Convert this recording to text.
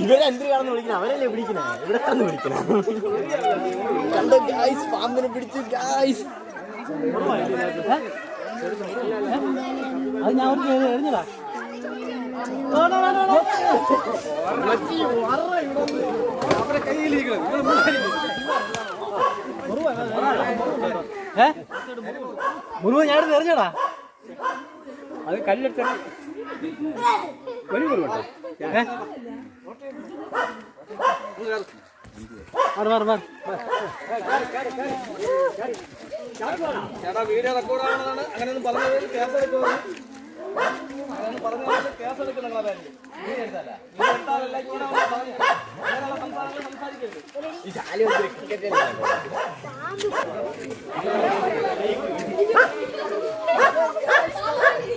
ഇവരെന്തിനാണെന്ന് വിളിക്കണം? അവരല്ലേ പിടിക്കണേ? ഇവിടെ കന്ന് പിടിക്കണം. കണ്ടോ ഗായ്സ്, പാമ്പിനെ പിടിച്ചു ഗായ്സ്. അത് ഞാൻ എറിഞ്ഞതാ. മുറിവ് ഞാൻ എറിഞ്ഞടാ. അത് കല്ലെടുത്ത വലിയ മുറിവട്ടോ. ചേട്ടാ വീഡിയോ റെക്കോർഡ് ആണെന്നാണ് അങ്ങനെയൊന്നും പറഞ്ഞത്. കേസെടുക്കുന്നത് കേസെടുക്കും നിങ്ങളെ സംസാരിക്കരുത്.